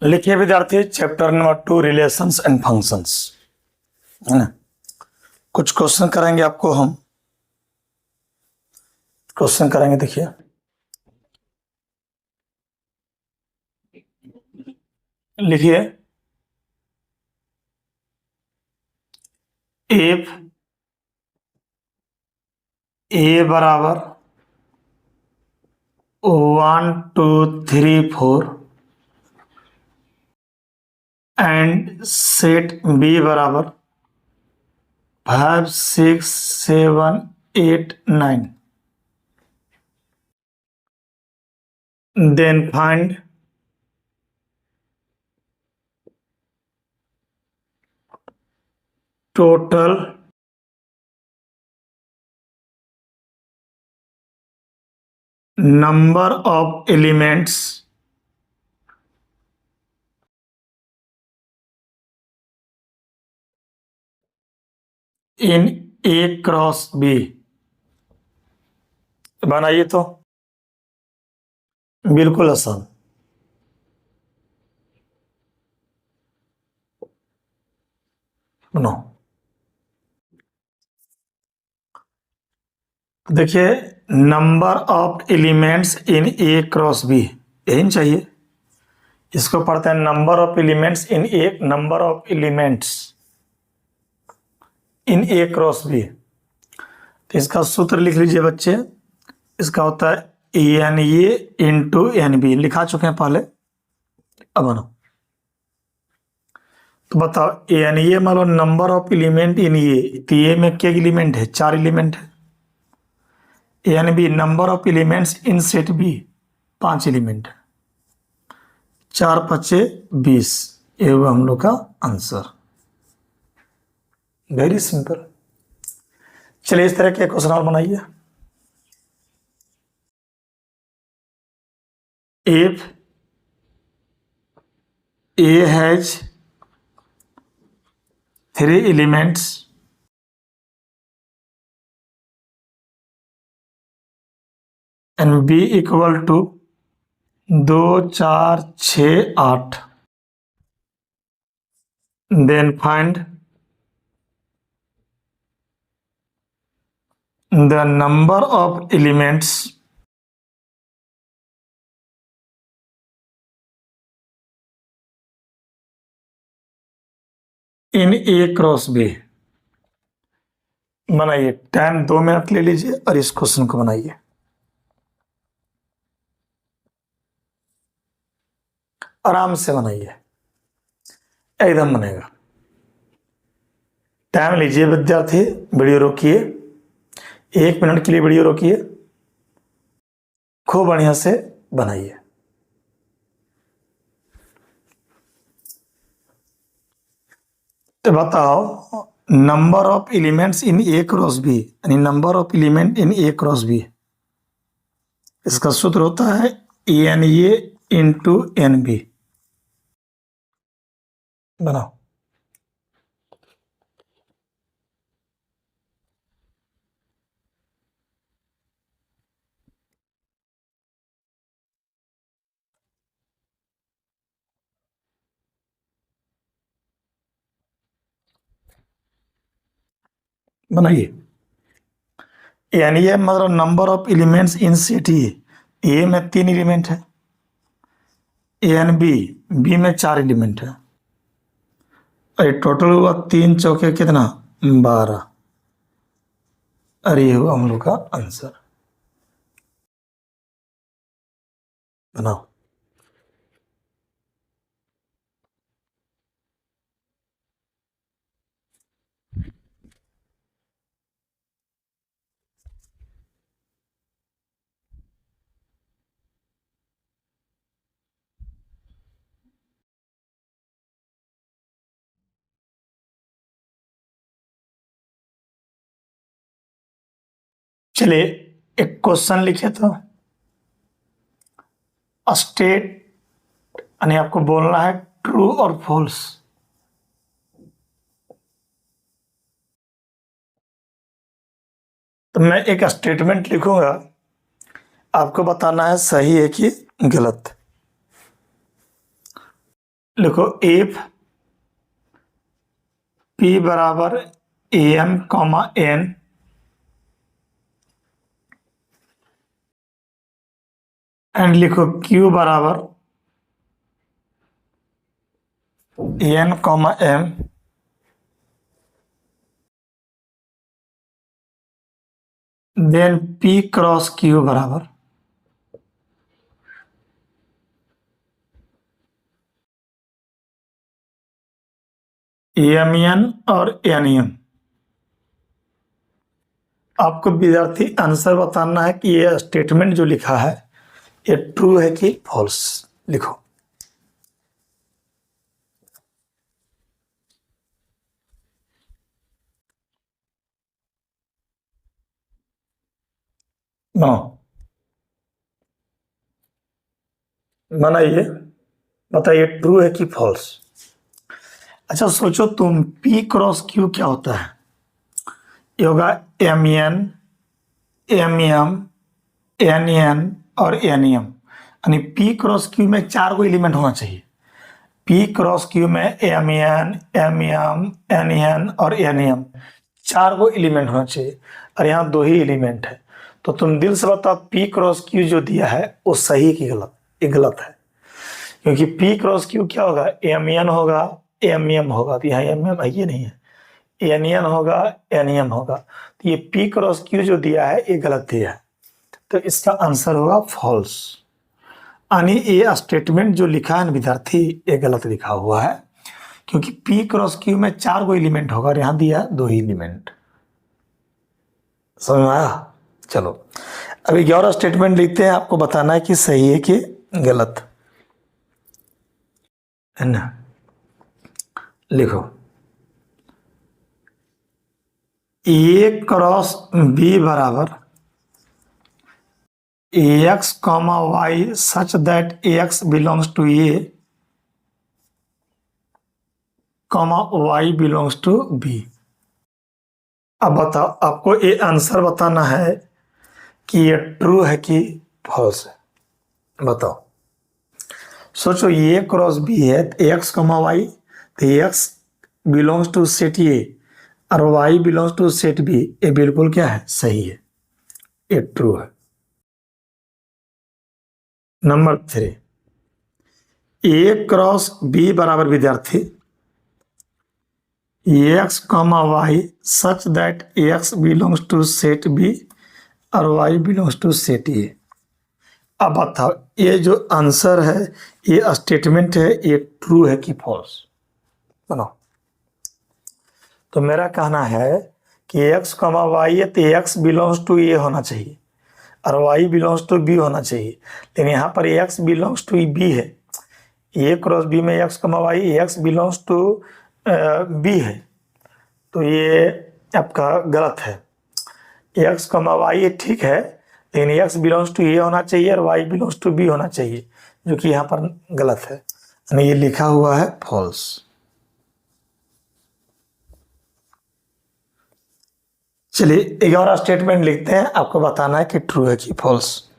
लिखिए विद्यार्थी chapter number 2 relations and functions, है ना। कुछ क्वेश्चन करेंगे आपको हम। क्वेश्चन करेंगे, देखिए। लिखिए इफ ए बराबर 1 2 3 4 एंड सेट बी बराबर 5 6 7 8 9, then find total number of elements in A cross B। बनाइए तो बिल्कुल आसान। बनाओ। देखिए number of elements in A cross B, यही चाहिए। इसको पढ़ते हैं number of elements in A, number of elements in A cross B. तो इसका सूत्र लिख लीजिए बच्चे। इसका होता है N A into N B, लिखा चुके हैं पहले। अब बनाओ तो बताओ एन ए मान लो number of element in A, तो ए में क्या एलिमेंट है? 4 एलिमेंट है। N B number of elements in set B, 5 element है। 4 5 20, ये हुआ हम लोग का आंसर। Very simple. चलिए इस तरह के क्वेश्चन और बनाइए। If A has 3 elements and B equal to 2 4 6 8, then find the number of elements in A cross B। बनाइए, टाइम 2 मिनट ले लीजिए और इस क्वेश्चन को बनाइए। आराम से बनाइए, एकदम बनेगा। टाइम लीजिए विद्यार्थी, वीडियो रोकिए, 1 मिनट के लिए वीडियो रोकिए, खूब बढ़िया से बनाइए। तो बताओ number of elements in A cross B, यानी number of element in A cross B, इसका सूत्र होता है N A into N B. बनाओ। बनाइए। यानी ये मतलब number of elements in set A में 3 एलिमेंट है, एन बी, बी में 4 एलिमेंट है, और टोटल हुआ 3 चौके कितना? 12। अरे ये हुआ हम लोग का आंसर। बनाओ। चलिए एक क्वेश्चन लिखे तो स्टेट, यानी आपको बोलना है ट्रू और फॉल्स। तो मैं एक स्टेटमेंट लिखूंगा, आपको बताना है सही है कि गलत। लिखो इफ P बराबर am कॉमा n एंड लिखो Q बराबर n comma m, then P cross Q बराबर एम और एन। आपको विद्यार्थी आंसर बताना है कि ये स्टेटमेंट जो लिखा है ये ट्रू है कि फॉल्स। लिखो बनाइए, बताइए ट्रू है कि फॉल्स। अच्छा सोचो तुम, P क्रॉस Q क्या होता है? ये होगा एम एम और एन यानी P क्रॉस Q में 4 को एलिमेंट होना चाहिए। P क्रॉस Q में एम एन और एन 4 को एलिमेंट होना चाहिए और यहाँ 2 ही एलिमेंट है। तो तुम दिल से बताओ P क्रॉस Q जो दिया है वो सही कि गलत? ये गलत है, क्योंकि P क्रॉस Q क्या होगा? एम होगा एम होगा, तो यहाँ एम है ये नहीं है, एन होगा एन होगा, तो ये P क्रॉस Q जो दिया है ये गलत दिया है, तो इसका आंसर होगा फॉल्स। यानी ये स्टेटमेंट जो लिखा है विद्यार्थी ये गलत लिखा हुआ है, क्योंकि P क्रॉस Q में 4 को एलिमेंट होगा और यहाँ दिया 2 ही एलिमेंट। समझ में आया? चलो अभी 11 स्टेटमेंट लिखते हैं, आपको बताना है कि सही है कि गलत है ना। लिखो ए क्रॉस बी बराबर X comma Y such that x belongs to A comma Y belongs to B. अब बताओ, आपको ये आंसर बताना है कि ये ट्रू है कि फॉल्स है। बताओ, सोचो ए क्रॉस बी है, एक्स कॉमा वाई, तो x belongs to set A और y belongs to set B, ये बिल्कुल क्या है? सही है, ये ट्रू है। नंबर 3, ए क्रॉस बी बराबर विद्यार्थी x comma Y such that x belongs to set B और y belongs to set A. अब बताओ ये जो आंसर है, ये स्टेटमेंट है, ये ट्रू है कि फॉल्स? बनाओ। तो मेरा कहना है कि एक्स कॉमा वाई है तो एक्स बिलोंग्स टू ए होना चाहिए और वाई बिलोंग्स टू बी होना चाहिए, लेकिन यहाँ पर एक्स बिलोंग्स टू बी है। ए क्रॉस बी में X comma Y, X belongs to B है, तो ये आपका गलत है। एक्स कॉमा वाई ठीक है, लेकिन एक्स बिलोंग्स टू ए होना चाहिए और वाई बिलोंग्स टू बी होना चाहिए, जो कि यहाँ पर गलत है, यानी ये लिखा हुआ है फॉल्स। चलिए 11 स्टेटमेंट लिखते हैं, आपको बताना है कि ट्रू है कि फॉल्स।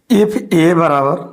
इफ ए बराबर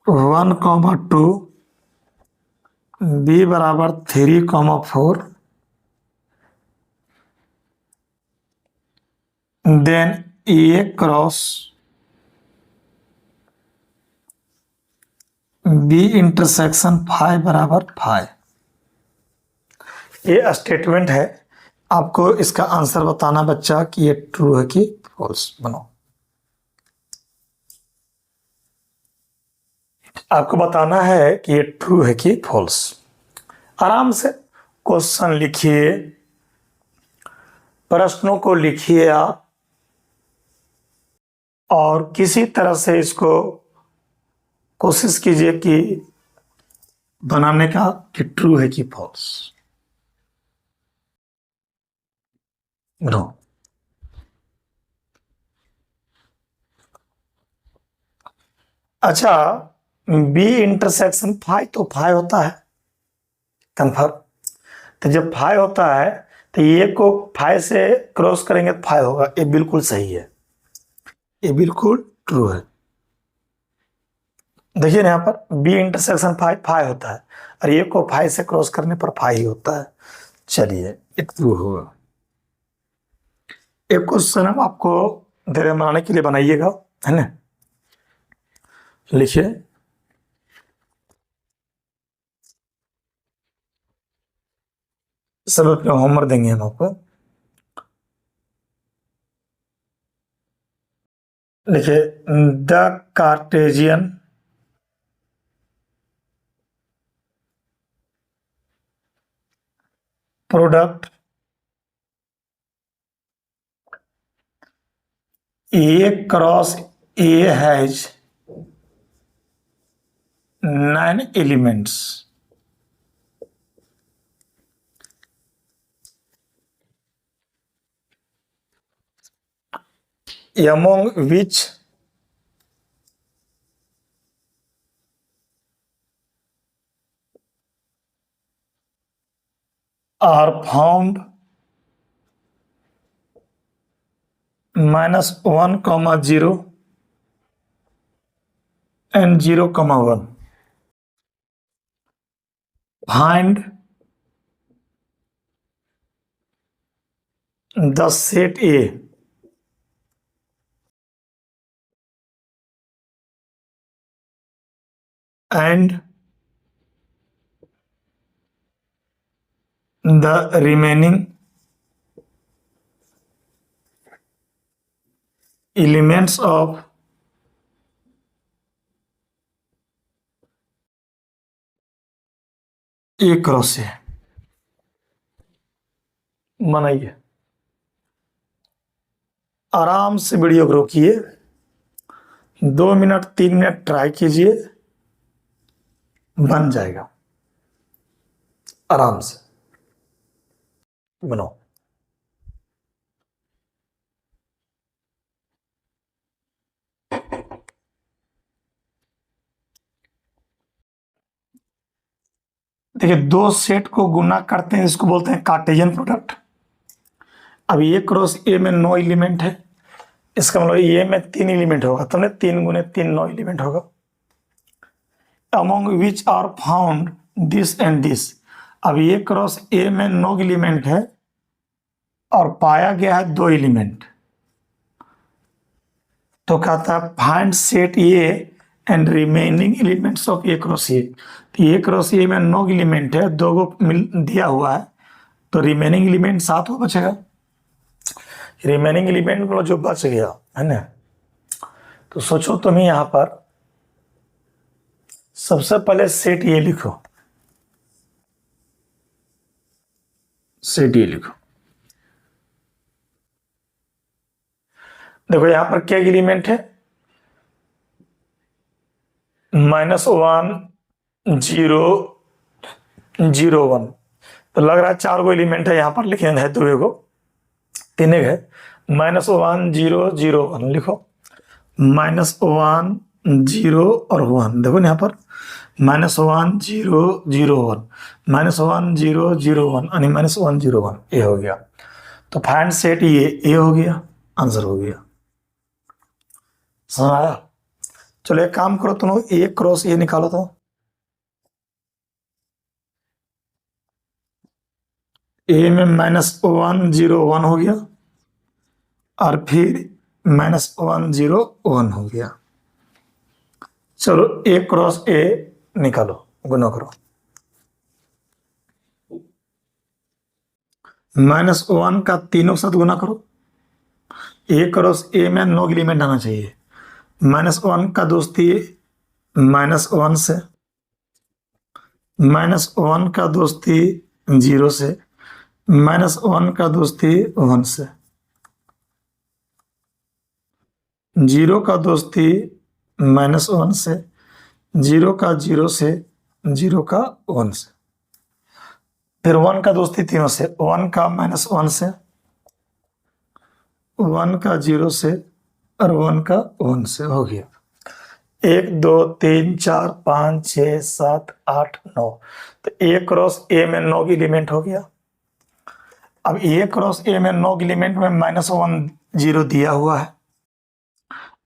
1,2, बी बराबर 3,4, देन ए क्रॉस बी इंटरसेक्शन 5 बराबर 5। ये स्टेटमेंट है, आपको इसका आंसर बताना बच्चा कि ये ट्रू है कि फॉल्स। बनाओ, आपको बताना है कि ये ट्रू है कि फॉल्स। आराम से क्वेश्चन लिखिए, प्रश्नों को लिखिए आप, और किसी तरह से इसको कोशिश कीजिए कि बनाने का कि ट्रू है कि फॉल्स। नो, अच्छा बी इंटरसेक्शन 5 तो 5 होता है कंफर्म, तो जब 5 होता है तो ये को 5 से क्रॉस करेंगे तो 5 होगा, ये बिल्कुल सही है। ये बिल्कुल ट्रू है। देखिए ना यहाँ पर बी इंटरसेक्शन फाइव फाइव होता है और ए को फाइव से क्रॉस करने पर फाइव ही होता है। चलिए ये ट्रू होगा। एक क्वेश्चन हम आपको धैर्य बनाने के लिए बनाइएगा, है ना। लिखिए सब अपने होमवर्क देंगे हम आपको। लिखिए the Cartesian product A cross A has 9 elements among which are found -1, 0 and 0, 1. Find the set A and the remaining elements of A cross A। बनाइए, आराम से वीडियो को रोकिए, 2 मिनट 3 मिनट ट्राई कीजिए, बन जाएगा। आराम से बनाओ। देखिए दो सेट को गुना करते हैं, इसको बोलते हैं कार्टेशियन प्रोडक्ट। अब ए क्रॉस ए में 9 एलिमेंट है, इसका मतलब ए में 3 एलिमेंट होगा, तो 3 गुने 3 9 एलिमेंट होगा। Among which are found this and this. अब ए क्रॉस ए में 9 एलिमेंट है और पाया गया है 2 एलिमेंट, तो कहता है find set A and remaining elements of A cross ए। तो ए क्रॉस ए में 9 एलिमेंट है, 2 को मिल दिया हुआ है, तो रिमेनिंग एलिमेंट 7 हो बचेगा। रिमेनिंग एलिमेंट मतलब जो बच गया है ना, तो सोचो तुम्हें यहां पर सबसे पहले सेट ए लिखो, सेट ए लिखो। देखो यहां पर क्या एलिमेंट है, -1 0 0 1, तो लग रहा है 4 गो एलिमेंट है, यहां पर लिखे हैं 2 को 3 है। -1 0 0 1 लिखो, -1 0 और 1। देखो ना यहाँ पर -1 0 0 1, -1 0 0 1 यानी -1 0 1, ये हो गया। तो फाइंड सेट ये हो गया, आंसर हो गया। समझ आया? चलो एक काम करो, तुम ए क्रॉस ए निकालो, तो ए में -1 0 1 हो गया और फिर -1 0 1 हो गया। चलो ए क्रॉस ए निकालो, गुना करो। -1 का तीनों के साथ गुना करो। ए क्रॉस ए में 9 एलिमेंट आना चाहिए। -1 का दोस्ती -1 से, -1 का दोस्ती 0 से, -1 का दोस्ती 1 से, 0 का दोस्ती -1 से, 0 का 0 से, 0 का 1 से, फिर 1 का दोस्ती तीनों से, 1 का -1 से, 1 का 0 से और 1 का 1 से। हो गया 1 2 3 4 5 6 7 8 9। तो ए क्रॉस ए में 9 एलिमेंट हो गया। अब ए क्रॉस ए में 9 एलिमेंट में -1 0 दिया हुआ है,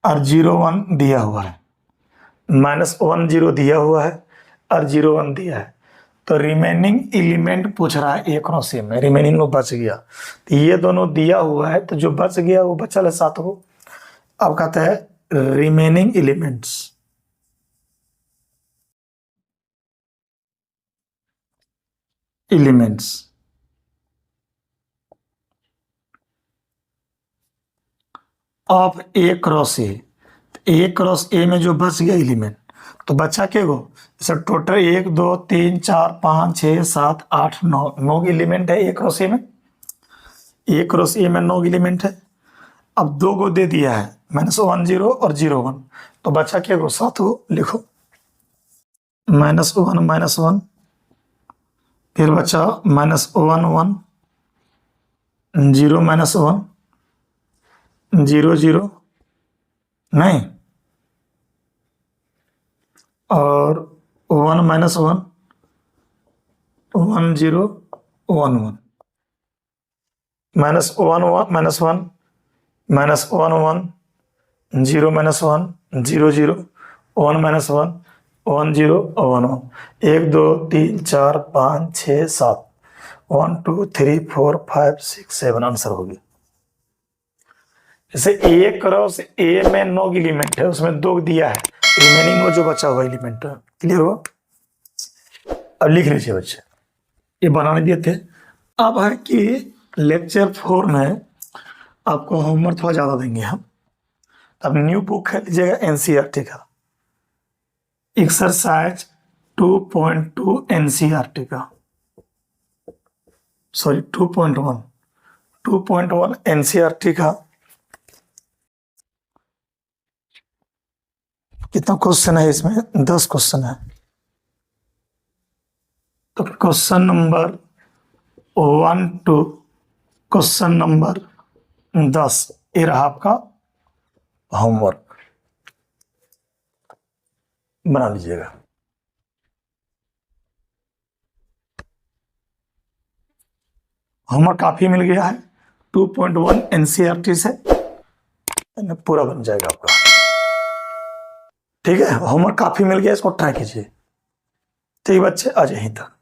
और 0 1 दिया हुआ है, -1 0 दिया हुआ है और 0 1 दिया है, तो रिमेनिंग एलिमेंट पूछ रहा है ए क्रॉस ए में, रिमेनिंग वो बच गया, तो ये दोनों दिया हुआ है, तो जो बच गया वो बचल है 7 को। अब कहते हैं remaining elements, of A cross ए में जो बच गया एलिमेंट, तो बचा के गो, जैसे टोटल 1 2 3 4 5 6 7 8 9 9 एलिमेंट है ए क्रॉस ए में, ए क्रॉस ए में 9 एलिमेंट है। अब 2 को दे दिया है, -1 0 और 0 1, तो बचा के गो 7 को लिखो, -1 -1, फिर बचा -1 1 0 -1 0 0 नहीं, और 1 -1 1 0 1 1 -1 1 0 1 1 0 0 0 1 -1 1 0 1 1, 1 2 3 4 5 6 7 1 2 3 4 5 6 7 आंसर होगी। जैसे ए क्रॉस ए में 9 एलिमेंट है, उसमें 2 दिया है, रिमेनिंग में जो बचा हुआ एलिमेंट है, क्लियर हो। अब लिख लीजिए बच्चे, ये बनाने दिए थे। अब है कि लेक्चर 4 में आपको होमवर्क थोड़ा ज़्यादा देंगे हम, अब न्यू बुक है लीजिएगा एनसीईआरटी का, एक्सरसाइज 2.2 एनसीईआरटी का, सॉरी 2.1 एनसीईआरटी का। कितना क्वेश्चन है इसमें? 10 क्वेश्चन है। तो question number 1 to question number 10 ये रहा आपका होमवर्क, बना लीजिएगा। होमवर्क काफी मिल गया है, 2.1 एनसीईआरटी से पूरा बन जाएगा आपका, ठीक है। होमवर्क काफी मिल गया, इसको ट्राई कीजिए, ठीक बच्चे, आज यहीं तक।